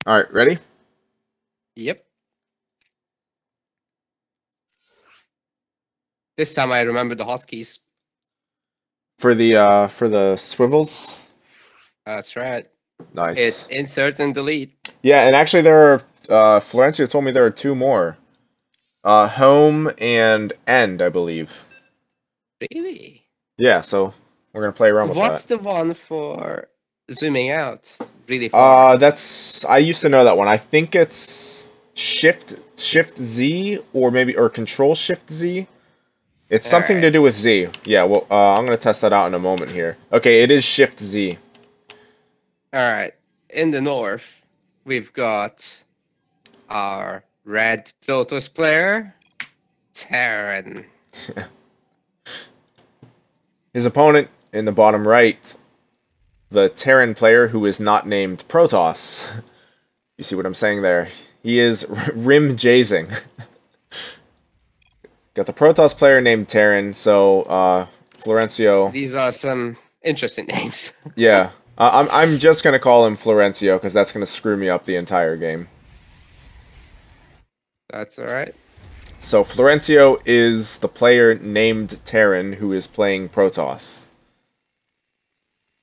All right, ready? Yep. This time I remember the hotkeys. For the swivels. That's right. It's Nice. insert and delete. Yeah, and actually there are Florencio told me there are two more. Home and end, I believe. Really? Yeah, so we're gonna play around with What's that. the one for zooming out really far? I used to know that one. I think it's Shift Z or Control Shift Z. It's something to Alright. do with Z. Yeah, well, I'm gonna test that out in a moment here. Okay, it is Shift Z. Alright. In the north, we've got our red Protoss player, Terran. His opponent in the bottom right, the Terran player who is not named Protoss. You see what I'm saying there? He is RimJaising. Got the Protoss player named Terran, so Florencio. These are some interesting names. Yeah, I'm just gonna call him Florencio because that's gonna screw me up the entire game. That's alright. So Florencio is the player named Terran who is playing Protoss.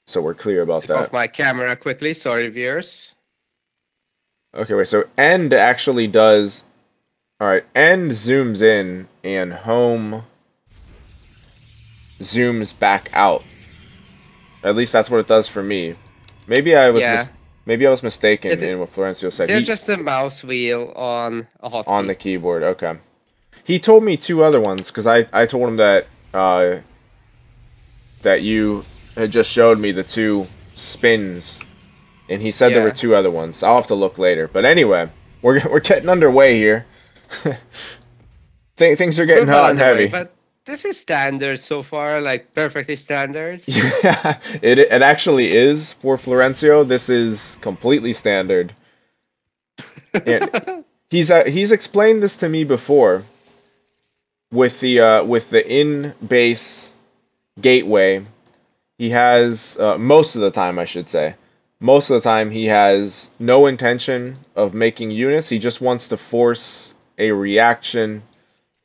So we're clear about Take that. off my camera quickly, sorry viewers. Okay, wait, so end actually does... Alright, end zooms in, and home zooms back out. At least that's what it does for me. Maybe I was mistaken in what Florencio said. They're just a mouse wheel on a hotkey. On the keyboard, okay. He told me two other ones, because I told him that, that you had just showed me the two spins, and he said there were two other ones. I'll have to look later. But anyway, we're getting underway here. Things are getting hot and heavy. But this is standard so far, like perfectly standard. Yeah, it actually is for Florencio. This is completely standard. And he's explained this to me before. With the in base gateway, he has most of the time, I should say. Most of the time, he has no intention of making units. He just wants to force a reaction,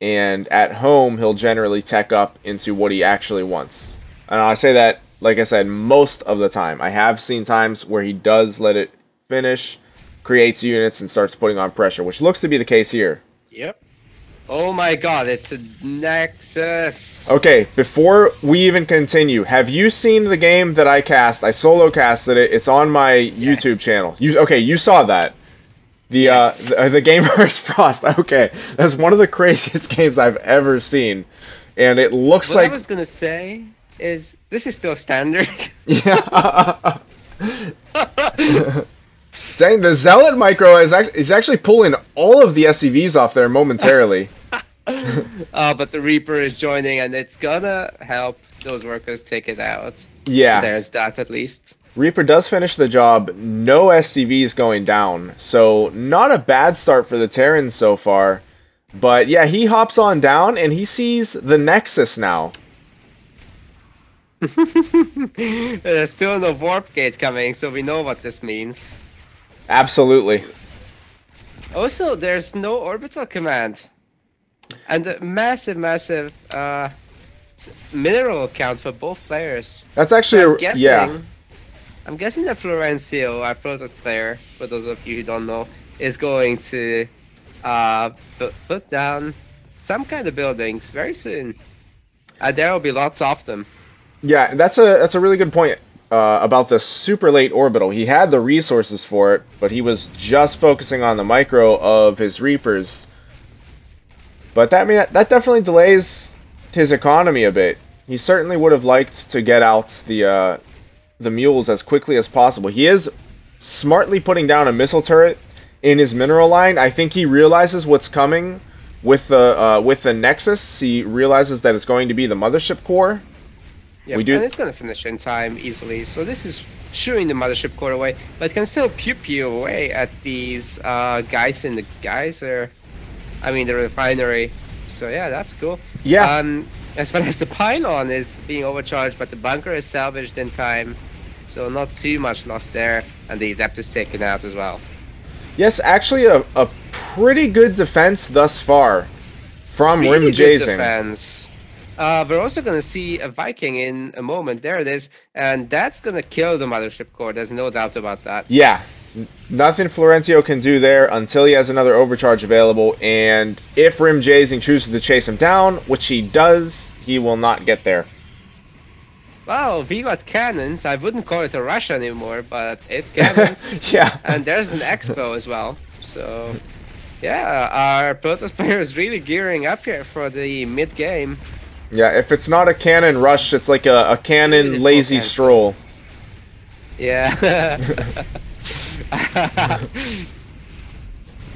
and at home, he'll generally tech up into what he actually wants. And I say that, like I said, most of the time. I have seen times where he does let it finish, creates units, and starts putting on pressure, which looks to be the case here. Yep. Oh my god, it's a Nexus! Okay, before we even continue, have you seen the game that I cast? I solo casted it. It's on my YouTube channel. You saw that. The Game vs. Frost. Okay, that's one of the craziest games I've ever seen, and it looks like. What I was gonna say is this is still standard. Yeah. Dang, the Zealot micro is actually pulling all of the SCVs off there momentarily. But the Reaper is joining, and it's gonna help those workers take it out. Yeah. So there's that at least. Reaper does finish the job, no SCVs going down, so not a bad start for the Terrans so far. But yeah, he hops on down, and he sees the Nexus now. There's still no warp gate coming, so we know what this means. Absolutely. Also, there's no orbital command. And a massive mineral count for both players. That's actually yeah. I'm guessing that Florencio, our Protoss player, for those of you who don't know, is going to put down some kind of buildings very soon. There will be lots of them. Yeah, that's a really good point about the super late orbital. He had the resources for it, but he was just focusing on the micro of his Reapers. But that definitely delays his economy a bit. He certainly would have liked to get out the mules as quickly as possible. He is smartly putting down a missile turret in his mineral line. I think he realizes what's coming with the Nexus. He realizes that it's going to be the mothership core. Yeah, and it's gonna finish in time easily. So this is shooing the mothership core away, but it can still pew away at these guys in the geyser. I mean the refinery. So yeah, that's cool. Yeah. As well as the pylon is being overcharged, but the bunker is salvaged in time. So not too much lost there, and the adept is taken out as well. Yes, actually a pretty good defense thus far from really RimJais. Defense. We're also going to see a Viking in a moment. There it is. And that's going to kill the Mothership Core. There's no doubt about that. Yeah. Nothing Florencio can do there until he has another overcharge available. And if RimJais chooses to chase him down, which he does, he will not get there. Wow, we got cannons. I wouldn't call it a rush anymore, but it's cannons. Yeah. And there's an Expo as well. So, yeah, our Protoss player is really gearing up here for the mid-game. Yeah, if it's not a cannon rush, it's like a cannon lazy stroll. Yeah.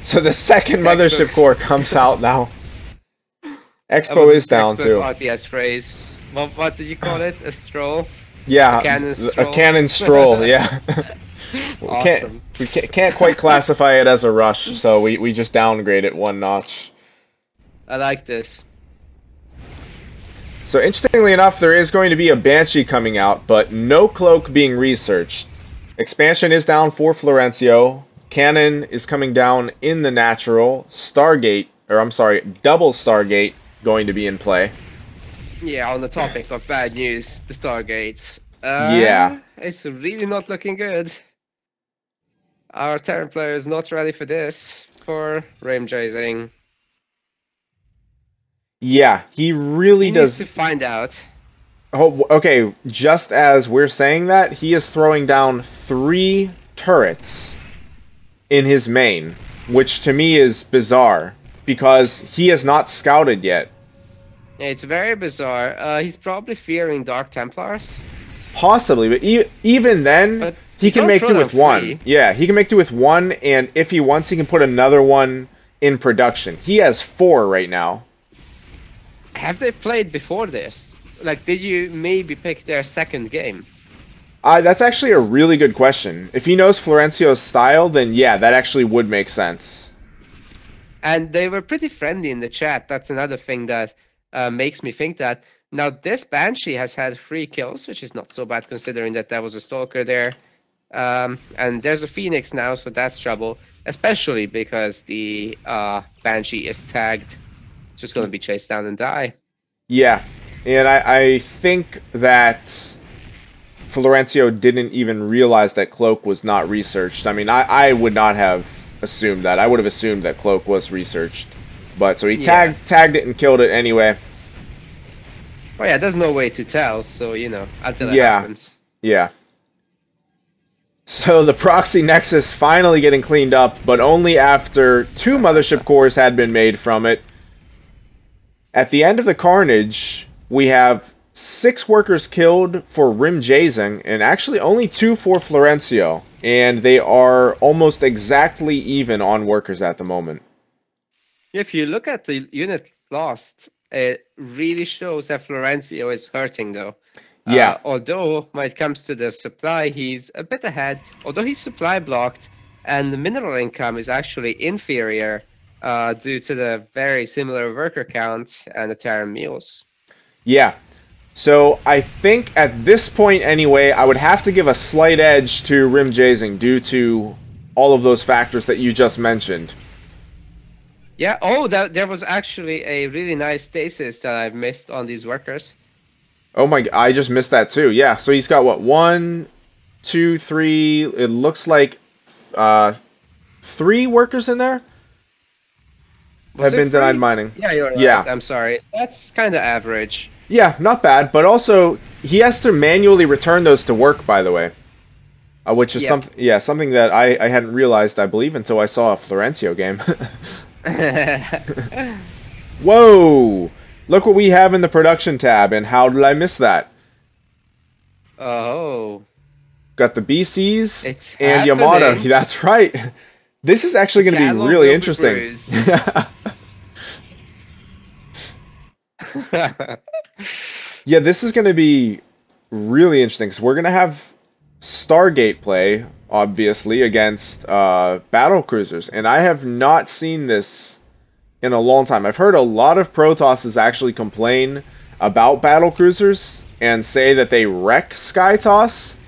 So the second Mothership Core comes out now. Expo is down too. RTS phrase. What did you call it? A stroll? Yeah, a cannon stroll. A cannon stroll, yeah. Awesome. We can't quite classify it as a rush, so we just downgrade it one notch. I like this. So interestingly enough, there is going to be a Banshee coming out, but no Cloak being researched. Expansion is down for Florencio. Cannon is coming down in the natural. Stargate, or I'm sorry, double Stargate going to be in play. Yeah, on the topic of bad news, the Stargates. Yeah. It's really not looking good. Our Terran player is not ready for this, for RimJaising. Yeah, he really does. Needs to find out. Oh, okay, just as we're saying that, he is throwing down 3 turrets in his main, which to me is bizarre, because he has not scouted yet. It's very bizarre. He's probably fearing Dark Templars. Possibly, but even then, he can make do with 1. Yeah, he can make do with 1, and if he wants, he can put another one in production. He has 4 right now. Have they played before this? Like, did you maybe pick their second game? That's actually a really good question. If he knows Florencio's style, then yeah, that actually would make sense. And they were pretty friendly in the chat. That's another thing that makes me think that. Now, this Banshee has had 3 kills, which is not so bad considering that there was a Stalker there. And there's a Phoenix now, so that's trouble. Especially because the Banshee is tagged. Just going to be chased down and die. Yeah, and I think that Florencio didn't even realize that Cloak was not researched. I mean, I would not have assumed that. I would have assumed that Cloak was researched. But so he tagged it and killed it anyway. Oh yeah, there's no way to tell, so you know, until it happens. Yeah. So the proxy nexus finally getting cleaned up, but only after 2 mothership cores had been made from it. At the end of the carnage, we have 6 workers killed for RimJaising, and actually only 2 for Florencio. And they are almost exactly even on workers at the moment. If you look at the unit lost, it really shows that Florencio is hurting, though. Yeah. Although, when it comes to the supply, he's a bit ahead. Although he's supply blocked, and the mineral income is actually inferior due to the very similar worker count and the Terran mules. Yeah. So I think at this point anyway, I would have to give a slight edge to RimJaising due to all of those factors that you just mentioned. Yeah, oh, there was actually a really nice stasis that I've missed on these workers. Oh my, I just missed that too. Yeah, so he's got what, 1, 2, 3, it looks like 3 workers in there have been denied mining. Yeah, you're right. I'm sorry. That's kind of average. Yeah, not bad, but also he has to manually return those to work, by the way. Which is something that I hadn't realized, I believe, until I saw a Florencio game. Whoa! Look what we have in the production tab, and how did I miss that? Oh. Got the BCs it's and Yamato. That's right. This is actually going to be really interesting. Yeah, this is going to be really interesting, because we're going to have Stargate play, obviously, against battle cruisers, and I have not seen this in a long time. I've heard a lot of Protosses actually complain about battle cruisers and say that they wreck Skytoss,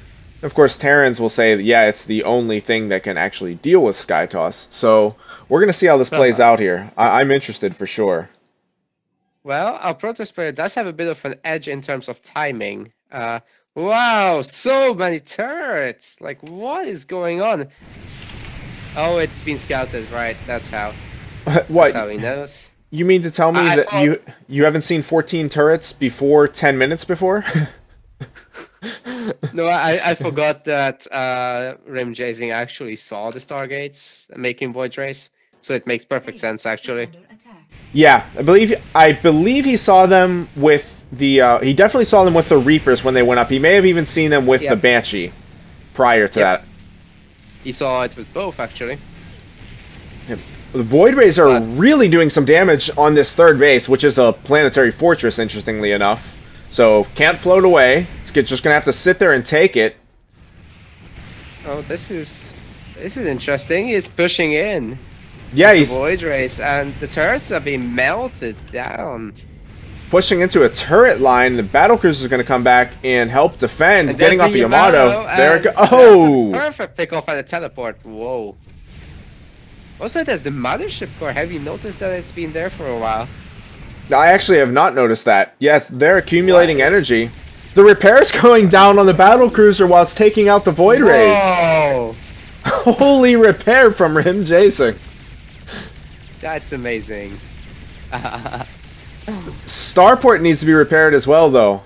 Of course, Terrans will say that, yeah, it's the only thing that can actually deal with Sky Toss. So we're going to see how this plays out here. I'm interested for sure. Well, our Protoss player does have a bit of an edge in terms of timing. Wow, so many turrets! Like, what is going on? Oh, it's been scouted, right? That's how. What? That's how he knows. You mean to tell me that you haven't seen 14 turrets before 10 minutes before? No, I forgot that RimJais actually saw the Stargates making Void Race, so it makes perfect sense actually. Yeah, I believe he saw them with the he definitely saw them with the Reapers when they went up. He may have even seen them with the Banshee prior to that. He saw it with both actually. Yep. The Void Rays are really doing some damage on this third base, which is a planetary fortress, interestingly enough. So can't float away. It's just gonna have to sit there and take it. Oh, this is interesting. He's pushing in. Yeah, he's Void Rays, and the turrets are being melted down. Pushing into a turret line. The battlecruiser is gonna come back and help defend. And getting off a Yamato. There it goes. Oh! Perfect pick off at a teleport. Whoa. Also, there's the mothership core. Have you noticed that it's been there for a while? No, I actually have not noticed that. Yes, they're accumulating energy. The repair's going down on the battlecruiser while it's taking out the Void Rays. Whoa. Holy repair from RimJais. That's amazing. Starport needs to be repaired as well, though.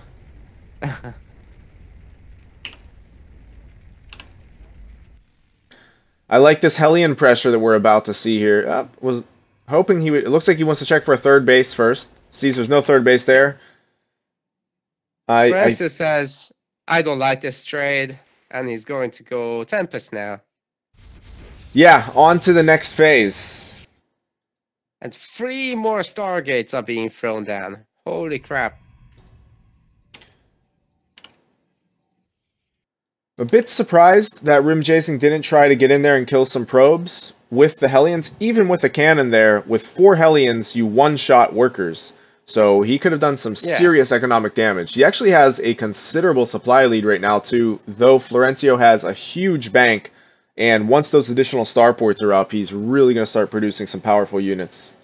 I like this Hellion pressure that we're about to see here. Was hoping he would. It looks like he wants to check for a third base first. Sees there's no third base there. Florencio says, I don't like this trade, and he's going to go Tempest now. Yeah, on to the next phase. And 3 more Stargates are being thrown down. Holy crap. A bit surprised that RimJais didn't try to get in there and kill some probes with the Hellions. Even with a cannon there, with 4 Hellions, you one-shot workers. So he could have done some serious economic damage. He actually has a considerable supply lead right now, too, though Florencio has a huge bank. And once those additional starports are up, he's really going to start producing some powerful units.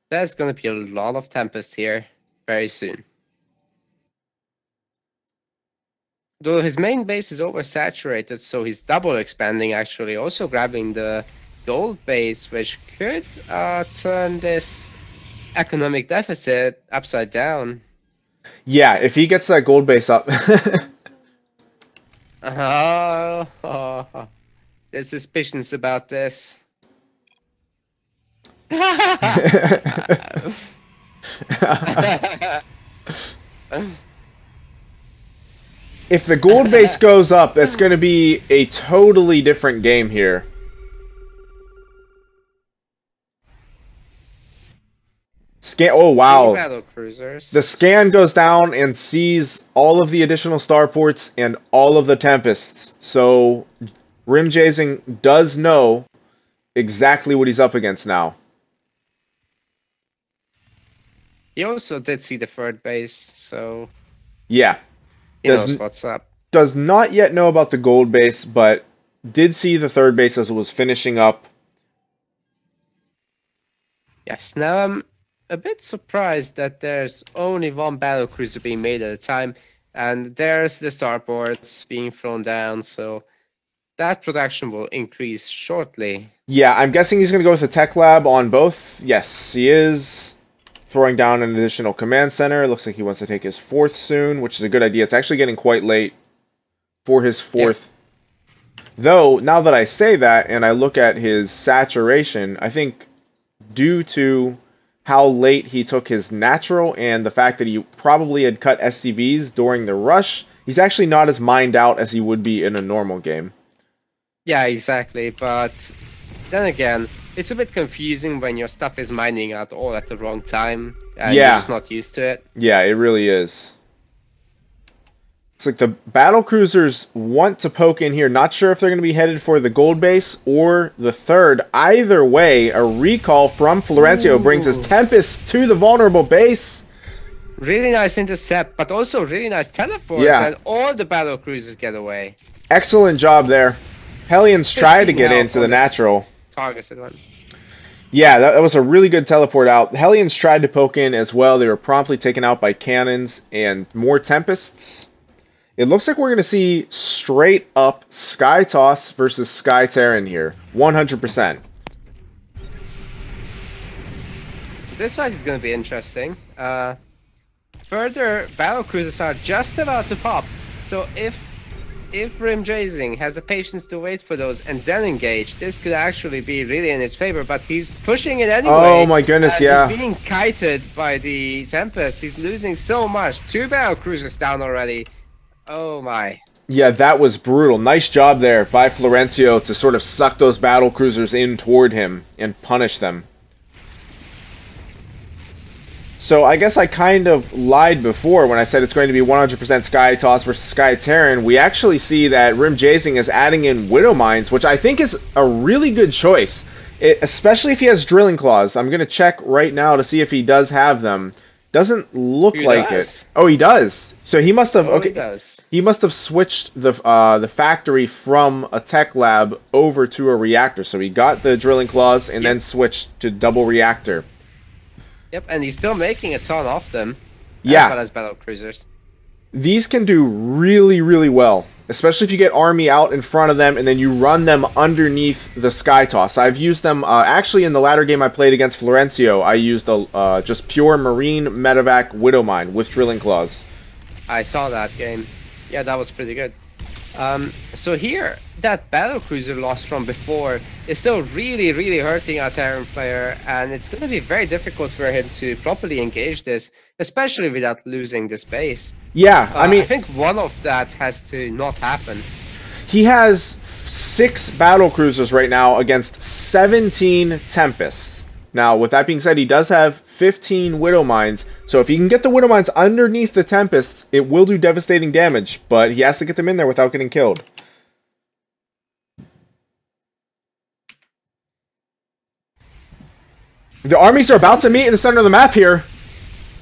There's going to be a lot of Tempest here very soon. Though his main base is oversaturated, so he's double expanding actually, also grabbing the gold base, which could turn this economic deficit upside down. Yeah, if he gets that gold base up. There's suspicions about this. If the gold base goes up, that's going to be a totally different game here. Scan. Oh, wow. The scan goes down and sees all of the additional starports and all of the Tempests. So, RimJais does know exactly what he's up against now. He also did see the third base, so... Yeah. He knows what's up. Does not yet know about the gold base, but did see the third base as it was finishing up. Yes, now I'm a bit surprised that there's only 1 battlecruiser being made at a time, and there's the starports being thrown down, so that production will increase shortly. Yeah, I'm guessing he's going to go with the tech lab on both. Yes, he is. Throwing down an additional command center. Looks like he wants to take his 4th soon, which is a good idea. It's actually getting quite late for his 4th. Yeah. Though, now that I say that, and I look at his saturation, I think due to how late he took his natural and the fact that he probably had cut SCVs during the rush, he's actually not as mined out as he would be in a normal game. Yeah, exactly, but then again, it's a bit confusing when your stuff is mining out all at the wrong time, and you're just not used to it. Yeah, it really is. It's like the battlecruisers want to poke in here. Not sure if they're going to be headed for the gold base or the third. Either way, a recall from Florencio brings his Tempest to the vulnerable base. Really nice intercept, but also really nice teleport, and all the battlecruisers get away. Excellent job there. Hellions tried to get into the natural. Targeted one. Yeah, that was a really good teleport out. The Hellions tried to poke in as well. They were promptly taken out by cannons and more Tempests. It looks like we're going to see straight up Sky Toss versus Sky Terran here. 100%. This fight is going to be interesting. Further battle cruisers are just about to pop. So if RimJais has the patience to wait for those and then engage, this could actually be really in his favor, but he's pushing it anyway. Oh my goodness, yeah. He's being kited by the Tempest. He's losing so much. 2 battle cruisers down already. Oh my. Yeah, that was brutal. Nice job there by Florencio to sort of suck those battle cruisers in toward him and punish them. So I guess I kind of lied before when I said it's going to be 100% Sky Toss versus Sky Terran. We actually see that RimJais is adding in Widow Mines, which I think is a really good choice, especially if he has Drilling Claws. I'm going to check right now to see if he does have them. Doesn't look like it. Oh, he does. So he must have. Okay, he does. He must have switched the factory from a tech lab over to a reactor. So he got the Drilling Claws and then switched to double reactor. Yep, and he's still making a ton of them. Yeah. As well as battle cruisers. These can do really, really well. Especially if you get army out in front of them and then you run them underneath the Sky Toss. I've used them, actually in the latter game I played against Florencio, I used a just pure Marine Medevac Widow Mine with Drilling Claws. I saw that game. Yeah, that was pretty good. So here, that battle cruiser loss from before is still really, really hurting our Terran player, and it's going to be very difficult for him to properly engage this, especially without losing the space. Yeah, I mean, I think one of that has to not happen. He has 6 battle cruisers right now against 17 Tempests. Now, with that being said, he does have 15 Widow Mines, so if he can get the Widow Mines underneath the Tempests, it will do devastating damage, but he has to get them in there without getting killed. The armies are about to meet in the center of the map here.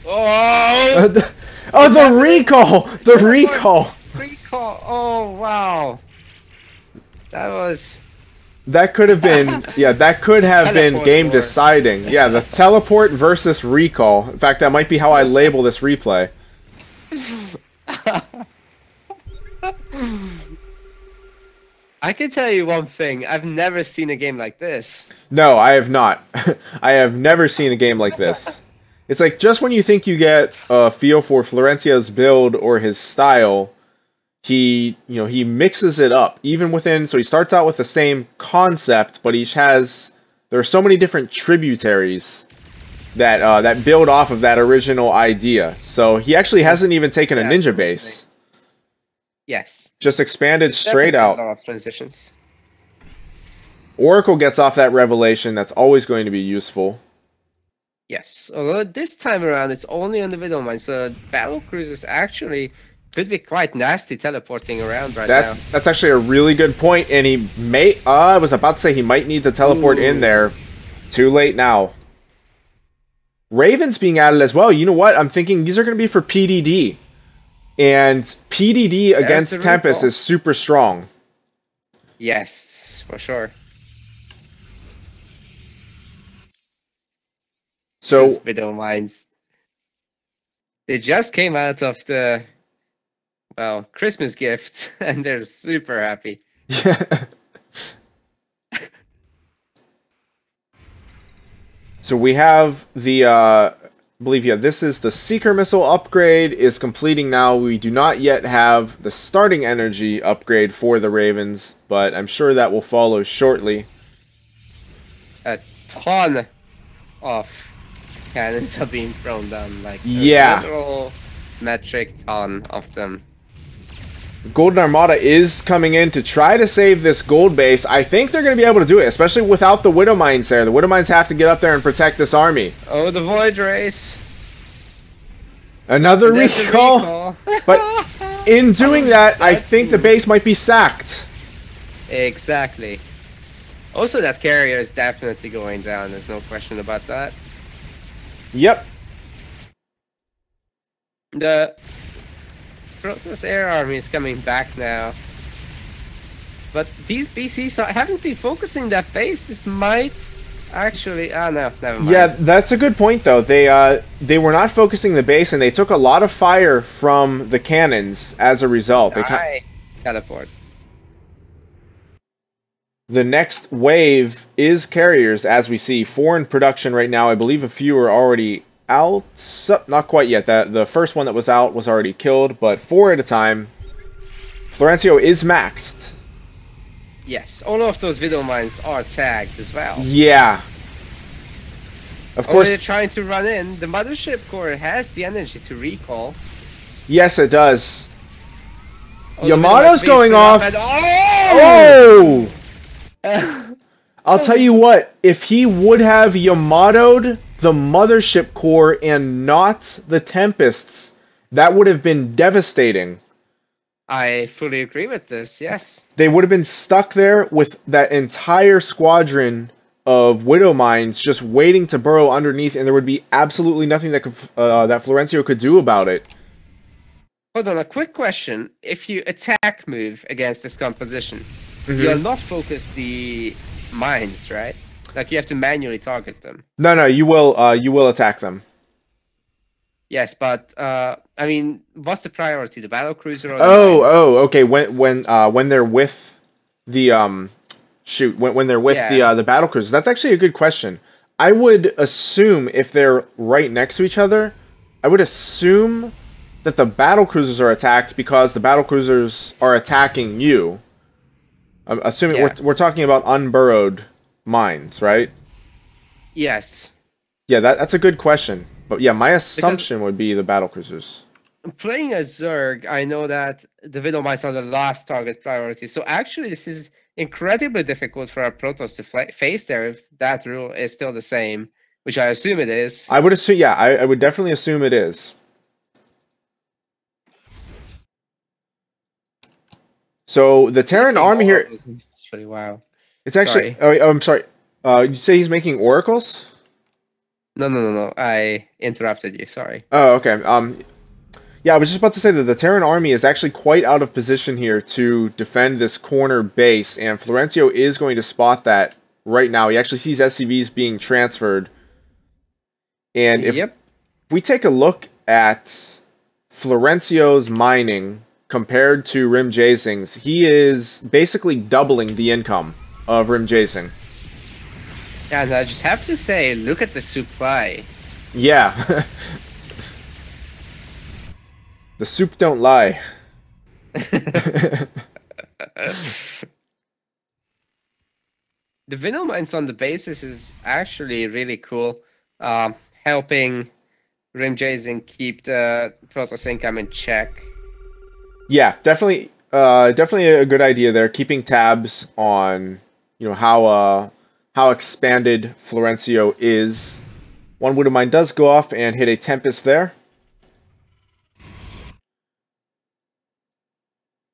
Oh! Oh, the recall! The recall! Recall! Oh, wow. That was... That could have been, yeah, that could have been game deciding. Yeah, the teleport versus recall. In fact, that might be how I label this replay. I can tell you one thing. I've never seen a game like this. No, I have not. I have never seen a game like this. It's like just when you think you get a feel for Florencio's build or his style, he mixes it up even within. So he starts out with the same concept, but there are so many different tributaries that build off of that original idea. So he actually hasn't even taken a ninja base. Yes. Just expanded straight out. A lot of transitions. Oracle gets off that revelation. That's always going to be useful. Yes. Although this time around it's only on the Widow Mine, so battle cruisers actually could be quite nasty teleporting around now. That's actually a really good point, and he may... I was about to say he might need to teleport in there. Too late now. Raven's being added as well. You know what? I'm thinking these are going to be for PDD. And PDD against Tempest is super strong. Yes, for sure. So... Widow Mines. They just came out of the... well, Christmas gift, and they're super happy. Yeah. So we have the, I believe, yeah, this is the Seeker Missile upgrade is completing now. We do not yet have the starting energy upgrade for the Ravens, but I'm sure that will follow shortly. A ton of cannons are being thrown down, like a literal metric ton of them. Golden Armada is coming in to try to save this gold base. I think they're going to be able to do it, especially without the Widow Mines there. The Widow Mines have to get up there and protect this army. Oh, the Void Race. Another recall. But in doing that, I think the base might be sacked. Exactly. Also, that carrier is definitely going down. There's no question about that. Yep. The Protoss Air Army is coming back now. but these BCs haven't been focusing that base. This might actually... no, never mind. Yeah, that's a good point, though. They were not focusing the base, and they took a lot of fire from the cannons as a result. Teleport. The next wave is carriers, as we see. 4 in production right now. I believe a few are already out. Not quite yet. The first one that was out was already killed, but 4 at a time. Florencio is maxed. Yes, all of those Widow Mines are tagged as well. Yeah. Of course. They're trying to run in. The Mothership Core has the energy to recall. Yes, it does. Oh, Yamato's going off. Oh! I'll tell you what, if he would have Yamato'd the Mothership Core and not the Tempests, that would have been devastating. I fully agree with this, yes. They would have been stuck there with that entire squadron of Widow Mines just waiting to burrow underneath, and there would be absolutely nothing that that Florencio could do about it. Hold on, a quick question. If you attack move against this composition, Mm-hmm. you'll not focus the mines, right? Like you have to manually target them. No, you will attack them. Yes, but I mean, what's the priority? The battle cruiser or the okay. When they're with the when they're with the battle cruisers, that's actually a good question. I would assume if they're right next to each other, I would assume that the battle cruisers are attacked because the battle cruisers are attacking you. I'm assuming we're talking about unburrowed mines, right? Yes. Yeah, that's a good question. But yeah, my assumption would be the battle cruisers. Playing as Zerg, I know that the Widow Mines are the last target priority. So actually, this is incredibly difficult for our Protoss to face there if that rule is still the same, which I assume it is. I would assume, yeah, I would definitely assume it is. So the Terran army here. Wow. It's actually. Oh, I'm sorry. You say he's making oracles? No. I interrupted you. Sorry. Oh, okay. Yeah, I was just about to say that the Terran army is actually quite out of position here to defend this corner base, and Florencio is going to spot that right now. He actually sees SCVs being transferred. And if we take a look at Florencio's mining compared to RimJaising's, he is basically doubling the income of RimJaising. And I just have to say, look at the supply. Yeah. The soup don't lie. The Widow Mines on the basis is actually really cool, helping RimJaising keep the Protoss income in check. Yeah, definitely a good idea there. Keeping tabs on, how expanded Florencio is. One Widow Mine does go off and hit a Tempest there.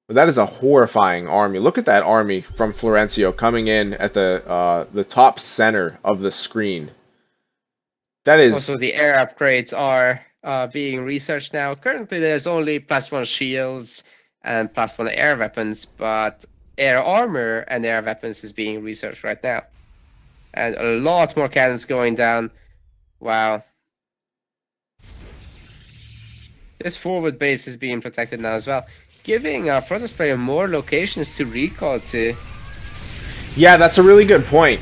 But that is a horrifying army. Look at that army from Florencio coming in at the top center of the screen. That is... Also, the air upgrades are being researched now. Currently, there's only +1 shields and +1 air weapons, but air armor and air weapons is being researched right now. And a lot more cannons going down. Wow. This forward base is being protected now as well, giving our Protoss player more locations to recall to. Yeah, that's a really good point.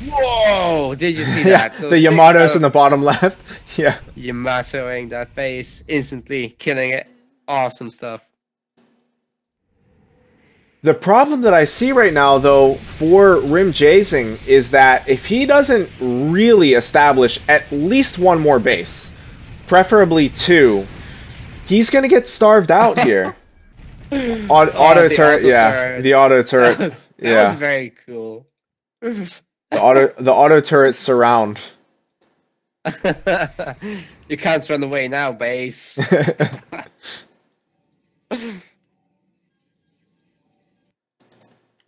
Whoa! Did you see that? The Yamato's in the bottom left. Yeah. Yamatoing that base, instantly killing it. Awesome stuff. The problem that I see right now, though, for RimJaising is that if he doesn't really establish at least one more base, preferably 2, he's going to get starved out here. Auto turret, yeah. The auto turret. That was very cool. The auto turret surround. You can't run away now, base.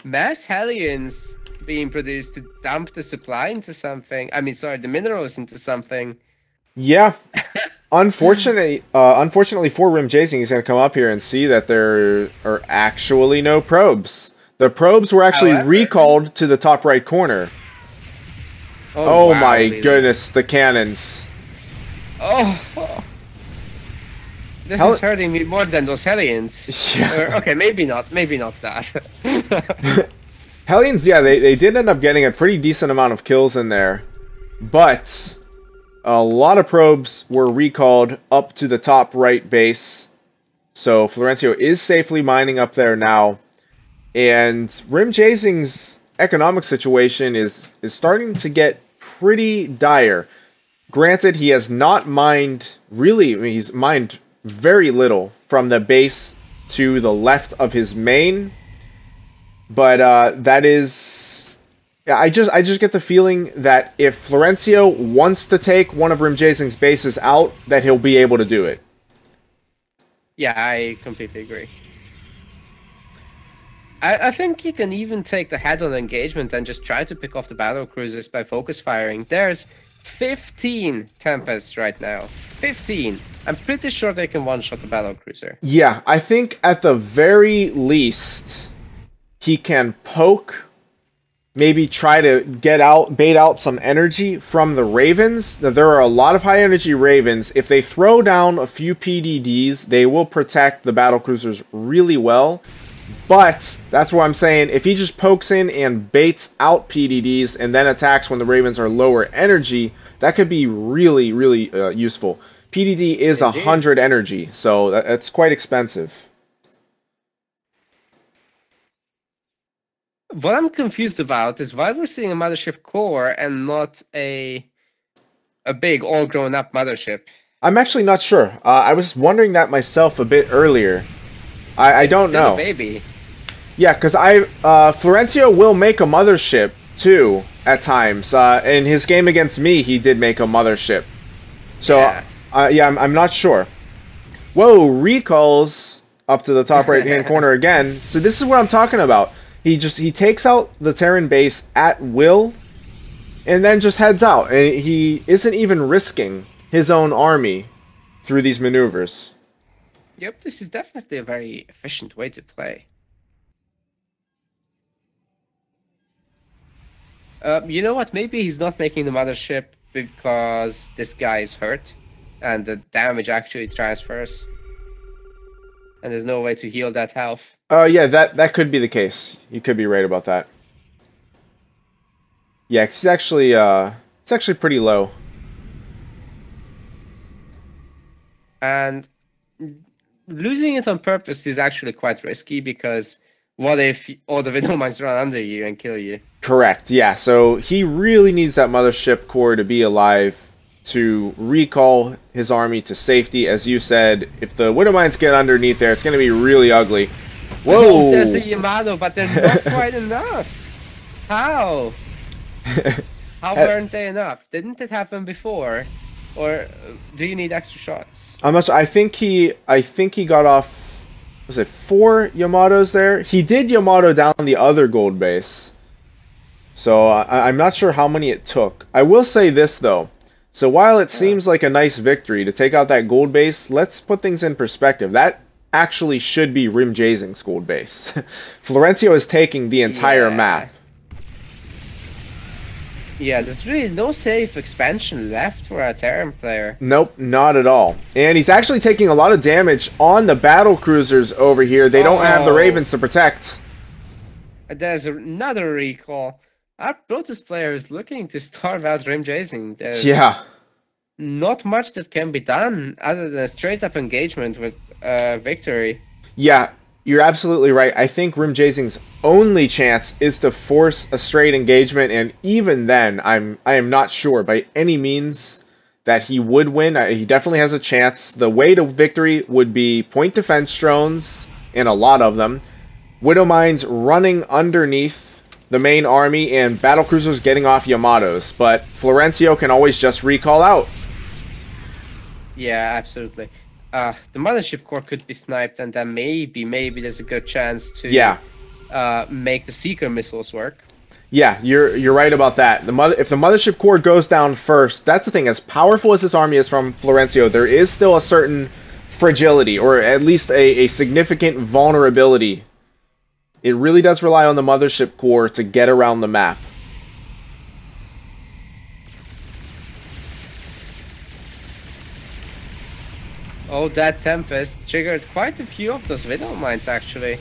Mass Hellions being produced to dump the supply into something. I mean, sorry, the minerals into something. Yeah. Unfortunately for RimJaising, he's going to come up here and see that there are actually no probes. The probes were actually However, recalled to the top right corner. Oh, wow, my really? goodness, the cannons. Oh. This is hurting me more than those Hellions. Yeah. Okay, maybe not that. Hellions, yeah, they did end up getting a pretty decent amount of kills in there. But a lot of probes were recalled up to the top right base. So Florencio is safely mining up there now. And RimJais's economic situation is starting to get pretty dire. Granted, he has not mined, really, I mean, he's mined very little from the base to the left of his main. But that is... Yeah, I just get the feeling that if Florencio wants to take one of RimJais's bases out, that he'll be able to do it. Yeah, I completely agree. I think you can even take the head-on engagement and just try to pick off the battle cruisers by focus firing. There's 15 Tempests right now. 15! I'm pretty sure they can one-shot the battle cruiser. Yeah, I think at the very least, he can poke, maybe try to bait out some energy from the Ravens. Now, there are a lot of high-energy Ravens. If they throw down a few PDDs, they will protect the battle cruisers really well. But that's what I'm saying. If he just pokes in and baits out PDDs and then attacks when the Ravens are lower energy, that could be really, really useful. PDD is 100 energy, so that's quite expensive. What I'm confused about is why we're seeing a mothership core and not a big, all-grown-up mothership. I'm actually not sure. I was wondering that myself a bit earlier. I don't know. A baby. Yeah, because Florencio will make a mothership too at times. In his game against me, he did make a mothership. So yeah, I'm not sure. Whoa, recalls up to the top right hand corner again. So this is what I'm talking about. He takes out the Terran base at will, and then just heads out. And he isn't even risking his own army through these maneuvers. Yep, this is definitely a very efficient way to play. You know what? Maybe he's not making the mothership because this guy is hurt, and the damage actually transfers, and there's no way to heal that health. Yeah, that could be the case. You could be right about that. Yeah, it's actually pretty low. And losing it on purpose is actually quite risky, because what if all the Widow Mines run under you and kill you? Correct, yeah. So he really needs that mothership core to be alive to recall his army to safety. As you said, if the Widow Mines get underneath there, it's going to be really ugly. Whoa! Oh, there's the Yamato, but they're not quite enough. How? How weren't they enough? Didn't it happen before? Or do you need extra shots? I'm not sure. I think he got off, was it 4 Yamatos there? He did Yamato down the other gold base. So I'm not sure how many it took. I will say this though. So while it seems like a nice victory to take out that gold base, let's put things in perspective. That actually should be RimJais's gold base. Florencio is taking the entire map. Yeah, there's really no safe expansion left for a Terran player. Nope, not at all. And he's actually taking a lot of damage on the battle cruisers over here. They don't have the Ravens to protect. There's another recall. Our Protoss player is looking to starve out RimJais. There's not much that can be done other than a straight-up engagement with victory. Yeah, you're absolutely right. I think RimJais's only chance is to force a straight engagement, and even then, I am not sure by any means that he would win. He definitely has a chance. The way to victory would be point defense drones, and a lot of them, Widow Mines running underneath the main army, and battlecruisers getting off Yamatos. But Florencio can always just recall out. Yeah, absolutely. The mothership core could be sniped, and then maybe there's a good chance to make the Seeker missiles work. Yeah, you're right about that. If the mothership core goes down first, that's the thing. As powerful as this army is from Florencio, there is still a certain fragility, or at least a significant vulnerability It really does rely on the mothership core to get around the map. Oh, that Tempest triggered quite a few of those Widow Mines, actually.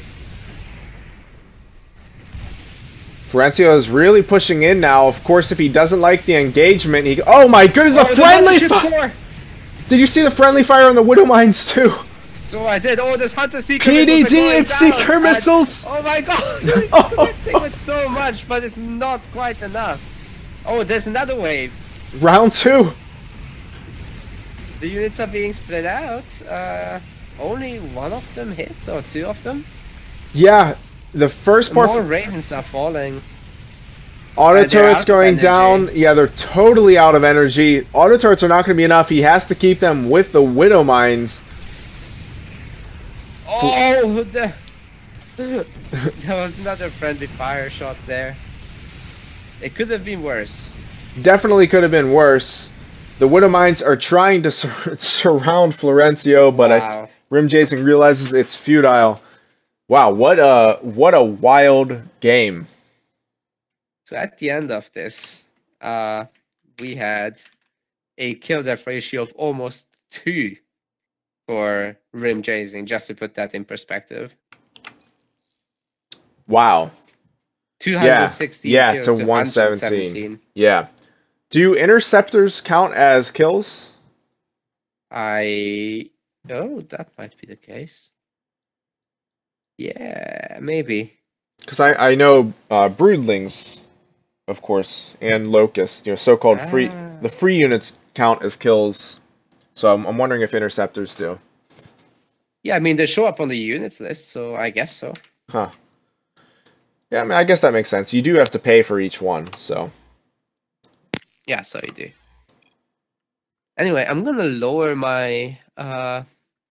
Florencio is really pushing in now. Of course, if he doesn't like the engagement, he... Oh my goodness, the friendly fire! Did you see the friendly fire on the Widow Mines, too? So I did. Oh, this Hunter Seeker PDD and Seeker missiles! Oh my god! It's connecting with so much, but it's not quite enough. Oh, there's another wave. Round 2. The units are being spread out. Only one of them hit, or two of them? Yeah, the first part... More Ravens are falling. Auto turrets going down. Yeah, they're totally out of energy. Auto turrets are not going to be enough. He has to keep them with the Widow Mines. Oh, there was another friendly fire shot there. It could have been worse. Definitely could have been worse. The Widow Mines are trying to surround Florencio, but wow. RimJais realizes it's futile. Wow, what a wild game. So at the end of this, we had a kill death ratio of almost 2 for RimJais, just to put that in perspective. Wow. 216 yeah, kills to 117. Yeah. Do interceptors count as kills? Oh, that might be the case. Yeah, maybe. Because I know broodlings, of course, and locusts, so-called the free units count as kills. So I'm wondering if interceptors do. Yeah, I mean, they show up on the units list, so I guess so. Huh. Yeah, I mean, I guess that makes sense. You do have to pay for each one, so... Yeah, so you do. Anyway, I'm gonna lower my